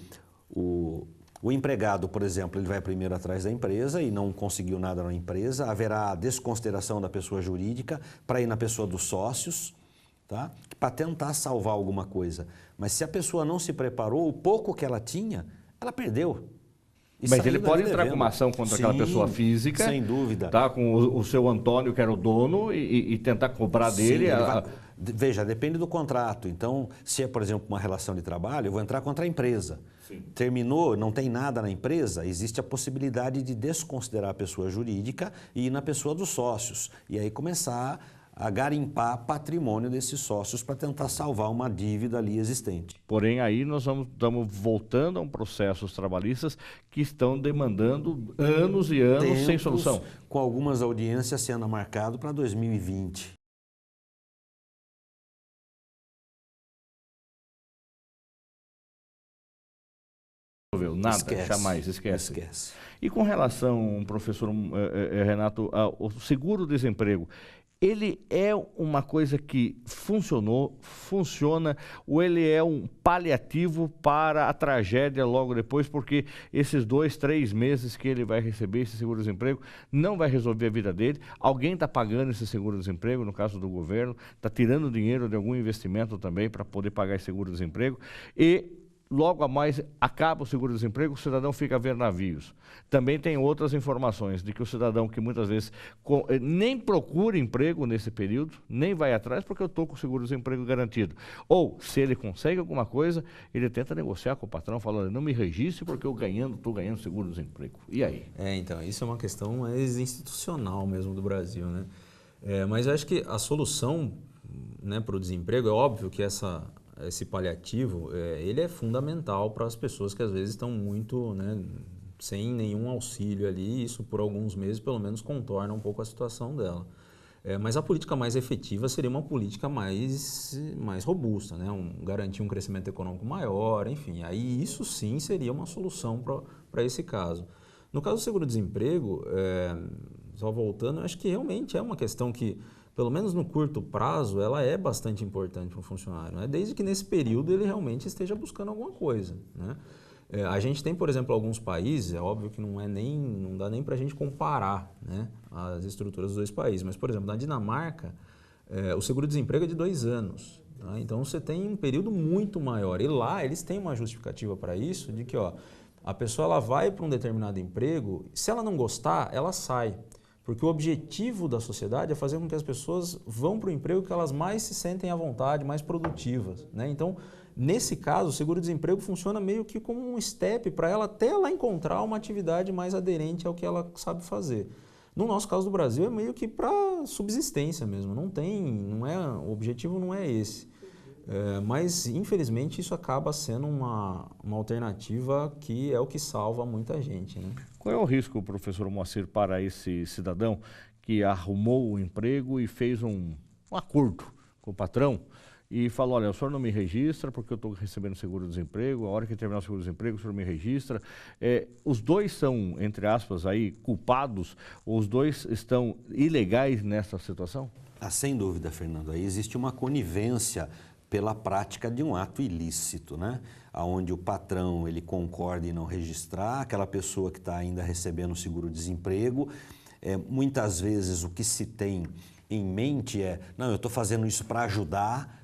empregado, por exemplo, ele vai primeiro atrás da empresa e não conseguiu nada na empresa, haverá desconsideração da pessoa jurídica para ir na pessoa dos sócios, tá? Para tentar salvar alguma coisa. Mas se a pessoa não se preparou, o pouco que ela tinha, ela perdeu. Mas ele pode entrar com uma ação contra aquela pessoa física, sem dúvida, tá? Com o seu Antônio, que era o dono, e tentar cobrar dele. Veja, depende do contrato. Então, se é, por exemplo, uma relação de trabalho, eu vou entrar contra a empresa. Sim. Terminou, não tem nada na empresa, existe a possibilidade de desconsiderar a pessoa jurídica e ir na pessoa dos sócios. E aí começar a garimpar patrimônio desses sócios para tentar salvar uma dívida ali existente. Porém, aí nós estamos voltando a processos trabalhistas que estão demandando anos e anos sem solução. Com algumas audiências sendo marcado para 2020. Nada, jamais, esquece. E com relação, professor Renato, ao seguro-desemprego, ele é uma coisa que funciona, ou ele é um paliativo para a tragédia logo depois, porque esses 2, 3 meses que ele vai receber esse seguro-desemprego não vai resolver a vida dele, alguém está pagando esse seguro-desemprego, no caso do governo, está tirando dinheiro de algum investimento também para poder pagar esse seguro-desemprego, e logo a mais acaba o seguro-desemprego, o cidadão fica a ver navios. Também tem outras informações de que o cidadão que muitas vezes nem procura emprego nesse período, nem vai atrás porque eu estou com o seguro-desemprego garantido. Ou, se ele consegue alguma coisa, ele tenta negociar com o patrão falando, não me registre porque eu estou ganhando seguro-desemprego. E aí? Então, isso é uma questão mais institucional mesmo do Brasil, né? Mas eu acho que a solução, né, para o desemprego, é óbvio que esse paliativo, ele é fundamental para as pessoas que às vezes estão muito, né, sem nenhum auxílio ali, isso por alguns meses pelo menos contorna um pouco a situação dela. Mas a política mais efetiva seria uma política mais robusta, né? Garantir um crescimento econômico maior, enfim, aí isso sim seria uma solução para esse caso. No caso do seguro-desemprego, só voltando, eu acho que realmente é uma questão que, pelo menos no curto prazo, ela é bastante importante para o funcionário, né? Desde que nesse período ele realmente esteja buscando alguma coisa, né? A gente tem, por exemplo, alguns países, é óbvio que não dá nem para a gente comparar, né, as estruturas dos dois países. Mas, por exemplo, na Dinamarca, o seguro-desemprego é de 2 anos. Tá? Então, você tem um período muito maior. E lá, eles têm uma justificativa para isso, de que a pessoa ela vai para um determinado emprego, se ela não gostar, ela sai. Porque o objetivo da sociedade é fazer com que as pessoas vão para o emprego que elas mais se sentem à vontade, mais produtivas. Né? Então, nesse caso, o seguro-desemprego funciona meio que como um step para ela até ela encontrar uma atividade mais aderente ao que ela sabe fazer. No nosso caso do Brasil, é meio que para subsistência mesmo. O objetivo não é esse. Mas, infelizmente, isso acaba sendo uma alternativa que é o que salva muita gente. Né? Qual é o risco, professor Moacir, para esse cidadão que arrumou o emprego e fez um acordo com o patrão e falou, olha, o senhor não me registra porque eu estou recebendo seguro-desemprego, a hora que terminar o seguro-desemprego o senhor me registra. Os dois são, entre aspas, aí, culpados, ou os dois estão ilegais nessa situação? Sem dúvida, Fernando. Aí existe uma conivência pela prática de um ato ilícito, né? Onde o patrão ele concorda em não registrar, aquela pessoa que está ainda recebendo seguro-desemprego. Muitas vezes o que se tem em mente não, eu estou fazendo isso para ajudar,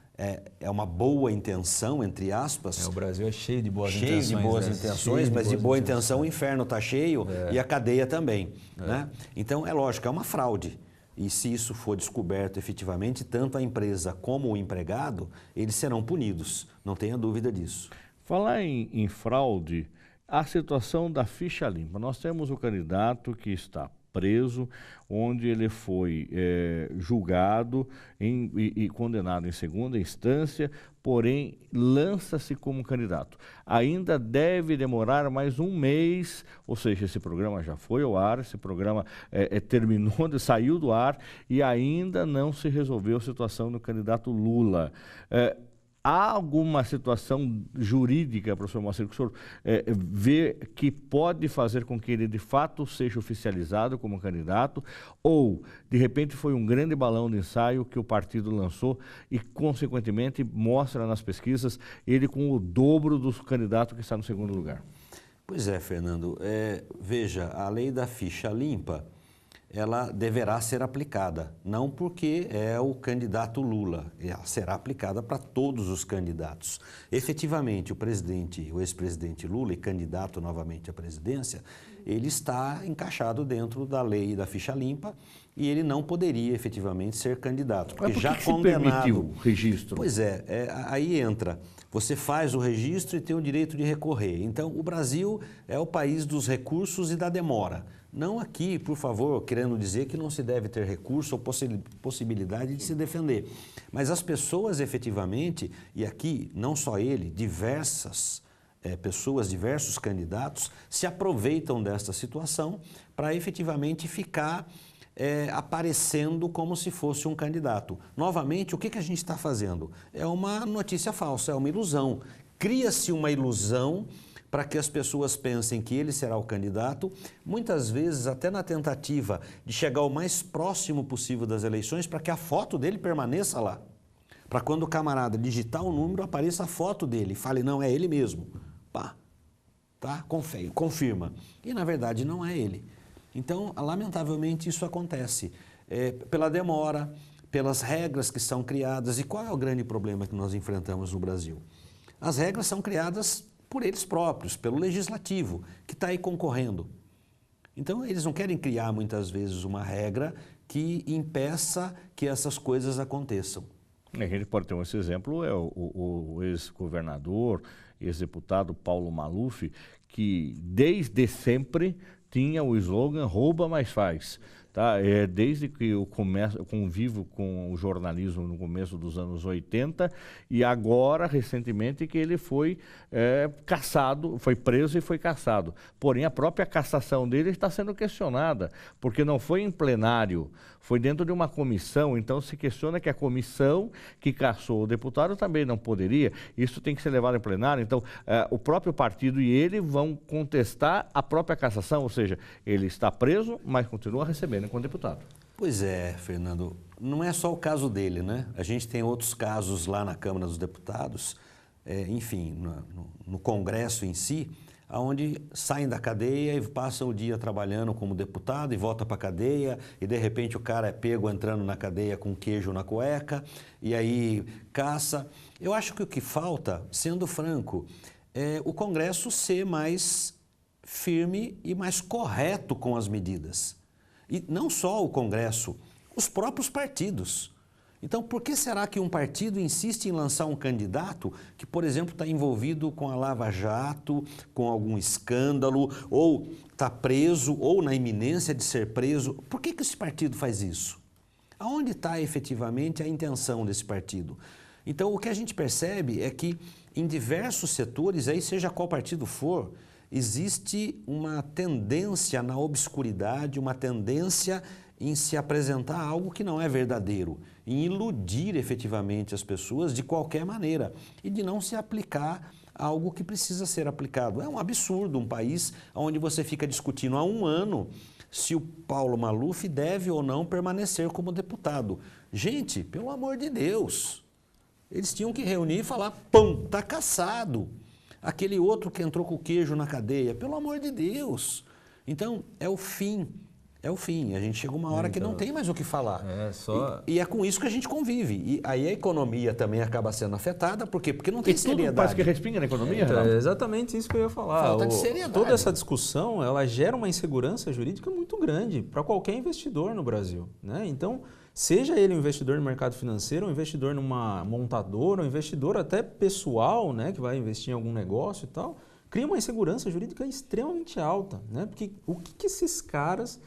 é uma boa intenção, entre aspas. O Brasil é cheio de boas intenções. Cheio de boas intenções, mas de boa intenção o inferno está cheio e a cadeia também. Né? Então, é lógico, é uma fraude. E se isso for descoberto efetivamente, tanto a empresa como o empregado, eles serão punidos, não tenha dúvida disso. Falar em fraude, a situação da ficha limpa. Nós temos o candidato que está preso, onde ele foi julgado e condenado em segunda instância, porém lança-se como candidato. Ainda deve demorar mais um mês, ou seja, esse programa já foi ao ar, esse programa terminou, saiu do ar e ainda não se resolveu a situação do candidato Lula. Há alguma situação jurídica, professor Moacir, que o senhor vê que pode fazer com que ele de fato seja oficializado como candidato, ou de repente foi um grande balão de ensaio que o partido lançou e consequentemente mostra nas pesquisas ele com o dobro do candidato que está no segundo lugar? Pois é, Fernando. Veja, a lei da ficha limpa, ela deverá ser aplicada, não porque é o candidato Lula, ela será aplicada para todos os candidatos. Efetivamente, o ex-presidente Lula, e candidato novamente à presidência, ele está encaixado dentro da lei da ficha limpa e ele não poderia efetivamente ser candidato, porque já condenado. Se permitiu o registro? Pois aí entra, você faz o registro e tem o direito de recorrer. Então, o Brasil é o país dos recursos e da demora. Não aqui, por favor, querendo dizer que não se deve ter recurso ou possibilidade de se defender. Mas as pessoas efetivamente, e aqui não só ele, diversas pessoas, diversos candidatos, se aproveitam desta situação para efetivamente ficar aparecendo como se fosse um candidato. Novamente, o que a gente está fazendo? É uma notícia falsa, é uma ilusão. Cria-se uma ilusão para que as pessoas pensem que ele será o candidato, muitas vezes até na tentativa de chegar o mais próximo possível das eleições para que a foto dele permaneça lá. Para quando o camarada digitar o número, apareça a foto dele e fale, não, é ele mesmo. Pá, tá? Confirma. E na verdade não é ele. Então, lamentavelmente, isso acontece pela demora, pelas regras que são criadas. E qual é o grande problema que nós enfrentamos no Brasil? As regras são criadas por eles próprios, pelo legislativo, que está aí concorrendo. Então, eles não querem criar, muitas vezes, uma regra que impeça que essas coisas aconteçam. A gente pode ter esse exemplo, o ex-governador, ex-deputado Paulo Maluf, que desde sempre tinha o slogan "rouba, mas faz". Tá? Desde que eu convivo com o jornalismo no começo dos anos 80 e agora, recentemente, que ele foi cassado, foi preso e foi cassado. Porém, a própria cassação dele está sendo questionada, porque não foi em plenário, foi dentro de uma comissão, então se questiona que a comissão que cassou o deputado também não poderia, isso tem que ser levado em plenário, então o próprio partido e ele vão contestar a própria cassação, ou seja, ele está preso, mas continua recebendo enquanto deputado. Pois é, Fernando, não é só o caso dele, né? A gente tem outros casos lá na Câmara dos Deputados, enfim, no Congresso em si, onde saem da cadeia e passam o dia trabalhando como deputado e volta para a cadeia e de repente o cara é pego entrando na cadeia com queijo na cueca e aí caça. Eu acho que o que falta, sendo franco, é o Congresso ser mais firme e mais correto com as medidas. E não só o Congresso, os próprios partidos. Então, por que será que um partido insiste em lançar um candidato que, por exemplo, está envolvido com a Lava Jato, com algum escândalo, ou está preso, ou na iminência de ser preso? Por que esse partido faz isso? Aonde está efetivamente a intenção desse partido? Então, o que a gente percebe é que em diversos setores, aí seja qual partido for, existe uma tendência na obscuridade, uma tendência em se apresentar algo que não é verdadeiro, em iludir efetivamente as pessoas de qualquer maneira e de não se aplicar algo que precisa ser aplicado. É um absurdo um país onde você fica discutindo há um ano se o Paulo Maluf deve ou não permanecer como deputado. Gente, pelo amor de Deus, eles tinham que reunir e falar, pum, tá cassado. Aquele outro que entrou com o queijo na cadeia, pelo amor de Deus. Então, é o fim. É o fim. A gente chega uma hora que não tem mais o que falar. E é com isso que a gente convive. E aí a economia também acaba sendo afetada. Por quê? Porque não tem seriedade. Parece que respinga na economia, É exatamente isso que eu ia falar. Falta de seriedade. Toda essa discussão, ela gera uma insegurança jurídica muito grande para qualquer investidor no Brasil, né? Então, seja ele um investidor no mercado financeiro, um investidor numa montadora, um investidor até pessoal, né, que vai investir em algum negócio e tal, cria uma insegurança jurídica extremamente alta, né? Porque o que esses caras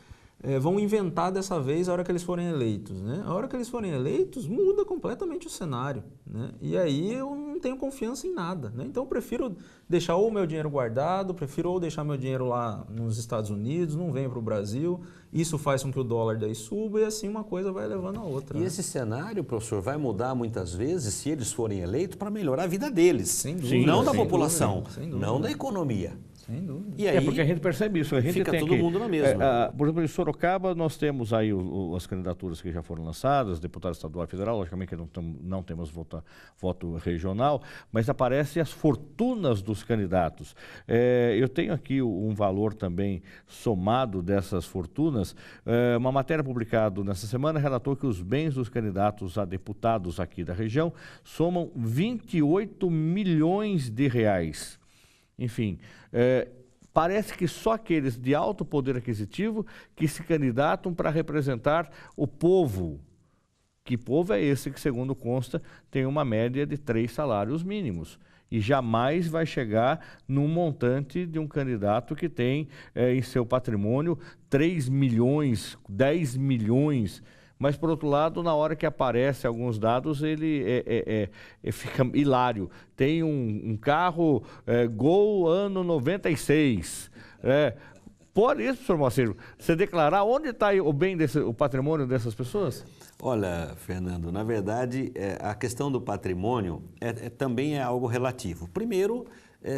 vão inventar dessa vez a hora que eles forem eleitos, né? A hora que eles forem eleitos, muda completamente o cenário, né? E aí eu não tenho confiança em nada, né? Então eu prefiro deixar ou o meu dinheiro guardado, prefiro ou deixar meu dinheiro lá nos Estados Unidos, não venho para o Brasil, isso faz com que o dólar daí suba e assim uma coisa vai levando a outra. E né? esse cenário, professor, vai mudar muitas vezes se eles forem eleitos para melhorar a vida deles, Sem dúvida, não da sem população, dúvida, sem dúvida. não da economia. Sem dúvida. E aí, porque a gente percebe isso. A gente fica tem todo mundo na mesma. Por exemplo, em Sorocaba, nós temos aí as candidaturas que já foram lançadas, deputado estadual e federal, logicamente que não temos voto regional, mas aparecem as fortunas dos candidatos. Eu tenho aqui um valor também somado dessas fortunas. Uma matéria publicada nessa semana relatou que os bens dos candidatos a deputados aqui da região somam 28 milhões de reais. Enfim, parece que só aqueles de alto poder aquisitivo que se candidatam para representar o povo. Que povo é esse que, segundo consta, tem uma média de 3 salários mínimos. E jamais vai chegar num montante de um candidato que tem em seu patrimônio 3 milhões, 10 milhões. Mas, por outro lado, na hora que aparecem alguns dados, ele fica hilário. Tem um carro Gol ano 96. Pode isso, professor Moacir, você declarar onde está o patrimônio dessas pessoas? Olha, Fernando, na verdade, a questão do patrimônio também é algo relativo. Primeiro,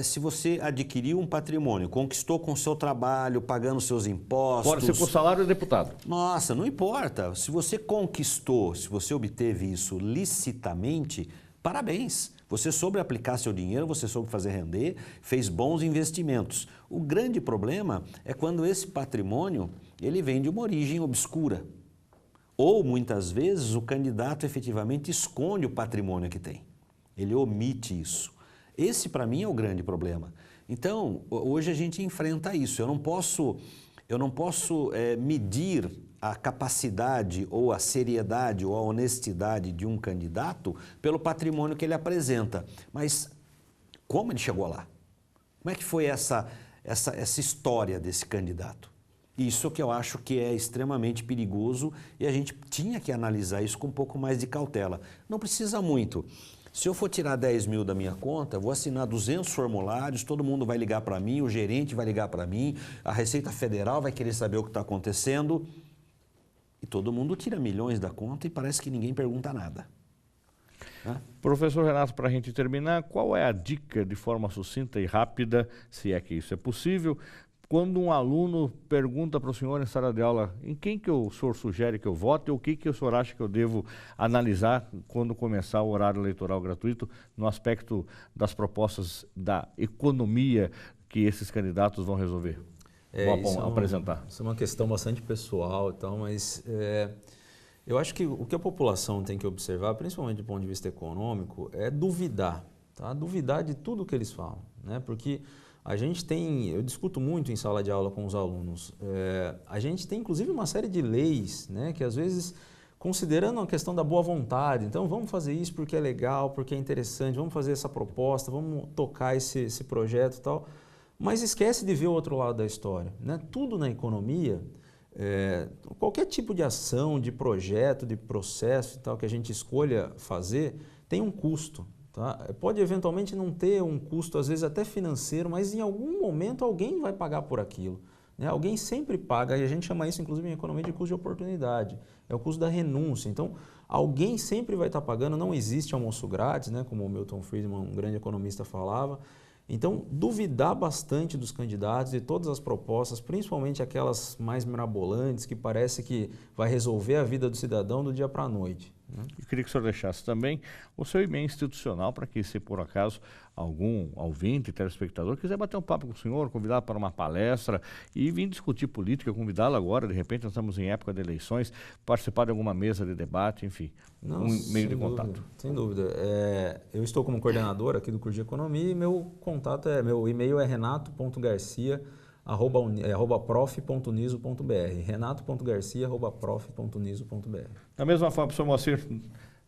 se você adquiriu um patrimônio, conquistou com o seu trabalho, pagando seus impostos... Pode ser com o salário de deputado. Nossa, não importa. Se você conquistou, se você obteve isso licitamente, parabéns. Você soube aplicar seu dinheiro, você soube fazer render, fez bons investimentos. O grande problema é quando esse patrimônio ele vem de uma origem obscura. Ou, muitas vezes, o candidato efetivamente esconde o patrimônio que tem. Ele omite isso. Esse, para mim, é o grande problema. Então, hoje a gente enfrenta isso. Eu não posso medir a capacidade ou a seriedade ou a honestidade de um candidato pelo patrimônio que ele apresenta. Mas como ele chegou lá? Como é que foi essa história desse candidato? Isso que eu acho que é extremamente perigoso e a gente tinha que analisar isso com um pouco mais de cautela. Não precisa muito. Se eu for tirar 10 mil da minha conta, vou assinar 200 formulários, todo mundo vai ligar para mim, o gerente vai ligar para mim, a Receita Federal vai querer saber o que está acontecendo. E todo mundo tira milhões da conta e parece que ninguém pergunta nada. Professor Renato, para a gente terminar, qual é a dica de forma sucinta e rápida, se é que isso é possível, quando um aluno pergunta para o senhor em sala de aula em quem que o senhor sugere que eu vote ou o que o senhor acha que eu devo analisar quando começar o horário eleitoral gratuito no aspecto das propostas da economia que esses candidatos vão resolver? Vão apresentar? Isso é uma questão bastante pessoal e tal, mas eu acho que o que a população tem que observar, principalmente do ponto de vista econômico, é duvidar, tá? Duvidar de tudo que eles falam, né? Porque a gente tem, eu discuto muito em sala de aula com os alunos, a gente tem inclusive uma série de leis, né, que às vezes, considerando a questão da boa vontade, então vamos fazer isso porque é legal, porque é interessante, vamos fazer essa proposta, vamos tocar esse projeto e tal, mas esquece de ver o outro lado da história, né? Tudo na economia, qualquer tipo de ação, de projeto, de processo e tal que a gente escolha fazer, tem um custo. Tá? Pode eventualmente não ter um custo, às vezes até financeiro, mas em algum momento alguém vai pagar por aquilo, né? Alguém sempre paga, e a gente chama isso inclusive em economia de custo de oportunidade, é o custo da renúncia. Então, alguém sempre vai estar pagando, não existe almoço grátis, né? Como o Milton Friedman, um grande economista, falava. Então, duvidar bastante dos candidatos, de todas as propostas, principalmente aquelas mais mirabolantes, que parece que vai resolver a vida do cidadão do dia para a noite. Eu queria que o senhor deixasse também o seu e-mail institucional para que, se por acaso algum ouvinte, telespectador, quiser bater um papo com o senhor, convidá-lo para uma palestra e vir discutir política, convidá-lo agora, de repente nós estamos em época de eleições, participar de alguma mesa de debate, enfim, um meio de contato. Sem dúvida. Eu estou como coordenador aqui do curso de Economia e meu e-mail é renato.garcia@prof.uniso.br, renato.garcia@prof.uniso.br. Da mesma forma, professor Moacir,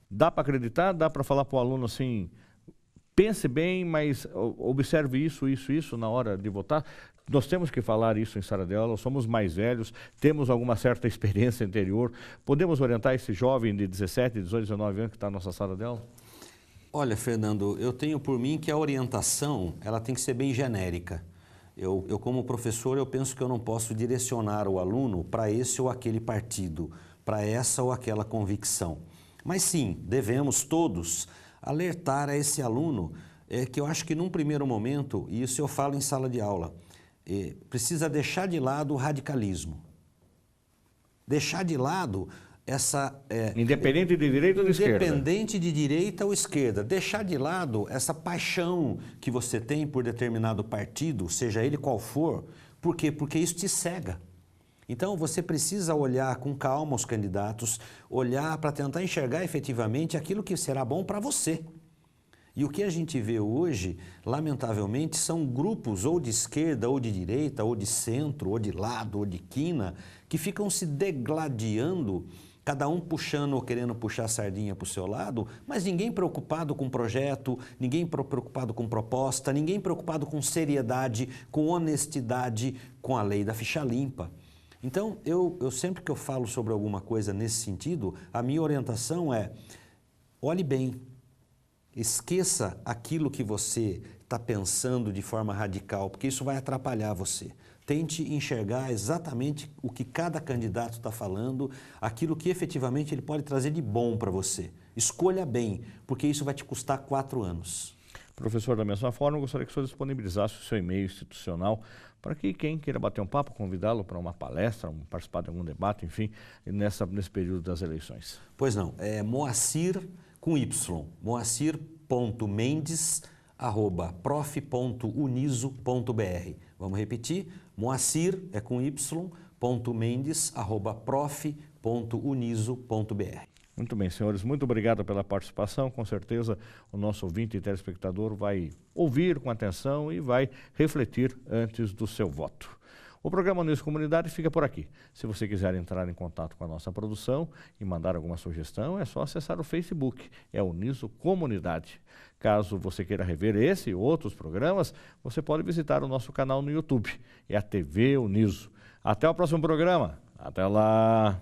dá para acreditar, dá para falar para o aluno assim, pense bem, mas observe isso na hora de votar? Nós temos que falar isso em sala de aula, somos mais velhos, temos alguma certa experiência anterior, podemos orientar esse jovem de 17, 18, 19 anos que está na nossa sala de aula? Olha, Fernando, eu tenho por mim que a orientação ela tem que ser bem genérica. Eu como professor, eu penso que eu não posso direcionar o aluno para esse ou aquele partido, para essa ou aquela convicção. Mas sim, devemos todos alertar a esse aluno que eu acho que num primeiro momento, e isso eu falo em sala de aula, precisa deixar de lado o radicalismo. Deixar de lado essa... independente de direita ou de esquerda. Independente de direita ou esquerda. Deixar de lado essa paixão que você tem por determinado partido, seja ele qual for. Por quê? Porque isso te cega. Então, você precisa olhar com calma os candidatos, olhar para tentar enxergar efetivamente aquilo que será bom para você. E o que a gente vê hoje, lamentavelmente, são grupos ou de esquerda, ou de direita, ou de centro, ou de lado, ou de quina, que ficam se degladiando, cada um puxando ou querendo puxar a sardinha para o seu lado, mas ninguém preocupado com projeto, ninguém preocupado com proposta, ninguém preocupado com seriedade, com honestidade, com a lei da ficha limpa. Então, eu sempre que eu falo sobre alguma coisa nesse sentido, a minha orientação é, olhe bem, esqueça aquilo que você está pensando de forma radical, porque isso vai atrapalhar você. Tente enxergar exatamente o que cada candidato está falando, aquilo que efetivamente ele pode trazer de bom para você. Escolha bem, porque isso vai te custar 4 anos. Professor, da mesma forma, eu gostaria que o senhor disponibilizasse o seu e-mail institucional para que quem queira bater um papo, convidá-lo para uma palestra, participar de algum debate, enfim, nesse período das eleições. Pois não, é Moacir com Y, moacir.mendes@prof.uniso.br. Vamos repetir, Moacir é com y.mendes@prof.uniso.br. Muito bem, senhores, muito obrigado pela participação. Com certeza o nosso ouvinte e telespectador vai ouvir com atenção e vai refletir antes do seu voto. O programa Uniso Comunidade fica por aqui. Se você quiser entrar em contato com a nossa produção e mandar alguma sugestão, é só acessar o Facebook, é Uniso Comunidade. Caso você queira rever esse e outros programas, você pode visitar o nosso canal no YouTube, é a TV Uniso. Até o próximo programa. Até lá!